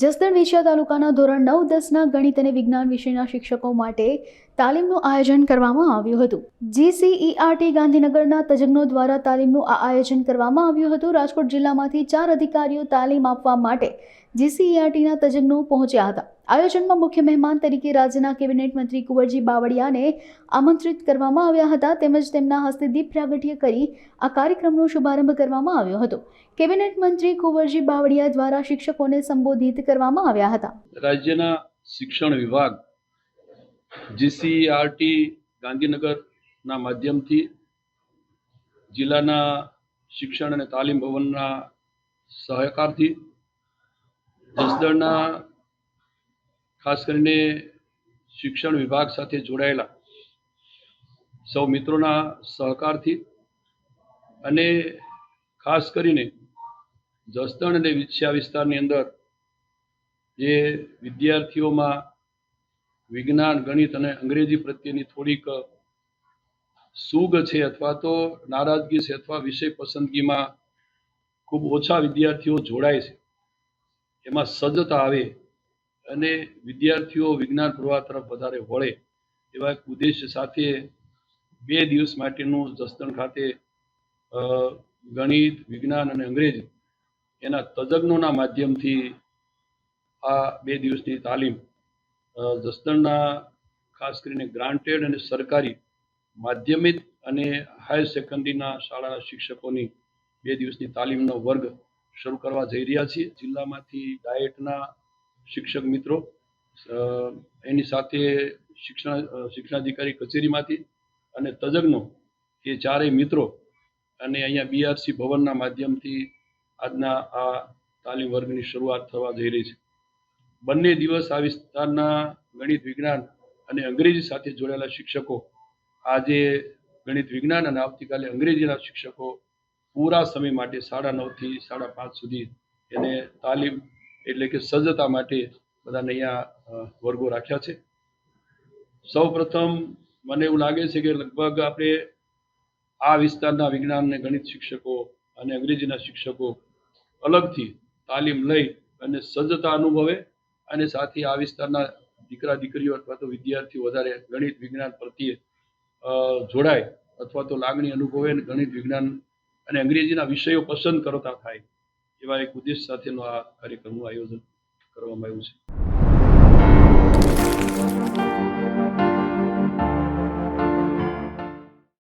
જસદણ વેશિયા તાલુકાના ધોરણ 9-10ના ગણિત અને વિજ્ઞાન વિષયના શિક્ષકો માટે તાલીમનું આયોજન કરવામાં આવ્યું હતું। GCERT ગાંધીનગરના તજજ્ઞો દ્વારા તાલીમનું આયોજન કરવામાં આવ્યું હતું। રાજકોટ જિલ્લામાંથી 4 અધિકારીઓ તાલીમ આપવા માટે GCERTના તજજ્ઞો પહોંચ્યા હતા। આયોજનમાં મુખ્ય મહેમાન તરીકે રાજ્યના કેબિનેટ મંત્રી કુંવરજી બાવળિયાને આમંત્રિત કરવામાં આવ્યા હતા, તેમજ તેમના હસ્તે દીપ પ્રાગટ્ય કરી આ કાર્યક્રમનો શુભારંભ કરવામાં આવ્યો હતો। કેબિનેટ મંત્રી કુંવરજી બાવળિયા દ્વારા શિક્ષકોને સંબોધિત કરવામાં આવ્યા હતા। રાજ્યના શિક્ષણ વિભાગ GCERT ગાંધીનગરના માધ્યમથી જિલ્લાના શિક્ષણ અને તાલીમ ભવનના સહકારથી જસદણના ખાસ કરીને શિક્ષણ વિભાગ સાથે જોડાયેલા સૌ મિત્રોના સહકારથી અને ખાસ કરીને જસદણ અને વેશિયા વિસ્તારની અંદર જે વિદ્યાર્થીઓમાં વિજ્ઞાન, ગણિત અને અંગ્રેજી પ્રત્યેની થોડીક સૂગ છે અથવા તો નારાજગી છે અથવા વિષય પસંદગીમાં ખૂબ ઓછા વિદ્યાર્થીઓ જોડાય છે, એમાં સજ્જતા આવે અને વિદ્યાર્થીઓ વિજ્ઞાન પ્રવાહ તરફ વધારે વળે એવા એક ઉદ્દેશ્ય સાથે 2 દિવસ માટેનું જસદણ ખાતે ગણિત, વિજ્ઞાન અને અંગ્રેજી એના તજજ્ઞોના માધ્યમથી આ 2 દિવસની તાલીમ જસદણના ખાસ કરીને ગ્રાન્ટેડ અને સરકારી માધ્યમિક અને હાયર સેકન્ડરીના શાળાના શિક્ષકોની 2 દિવસની તાલીમનો વર્ગ શરૂ કરવા જઈ રહ્યા છીએ। જિલ્લામાંથી ડાયટના શિક્ષક મિત્રો, એની સાથે શિક્ષણાધિકારી કચેરીમાંથી અને તજજ્ઞો એ ચારેય મિત્રો અને અહીંયા BRC ભવનના માધ્યમથી આજના આ તાલીમ વર્ગની શરૂઆત થવા જઈ રહી છે। બંને દિવસ આ વિસ્તારના ગણિત, વિજ્ઞાન અને અંગ્રેજી સાથે જોડાયેલા શિક્ષકો આજે ગણિત, વિજ્ઞાન અને આવતીકાલે અંગ્રેજીના શિક્ષકો પૂરા સમય માટે 9:30 થી 5:30 સુધી એને તાલીમ એટલે કે સજ્જતા માટે બધાને અહીંયા વર્ગો રાખ્યા છે। સૌ પ્રથમ મને એવું લાગે છે કે લગભગ આપણે આ વિસ્તારના વિજ્ઞાન અને ગણિત શિક્ષકો અને અંગ્રેજીના શિક્ષકો અલગથી તાલીમ લઈ અને સજ્જતા અનુભવે અને સાથે આ વિસ્તારના દીકરા દીકરીઓ અથવા તો વિદ્યાર્થીઓ વધારે ગણિત, વિજ્ઞાન પ્રત્યે જોડાય અથવા તો લાગણી અનુભવે અને ગણિત, વિજ્ઞાન અને અંગ્રેજીના વિષયો પસંદ કરતા થાય એવા એક ઉદ્દેશ સાથેનો આ કાર્યક્રમનું આયોજન કરવામાં આવ્યું છે।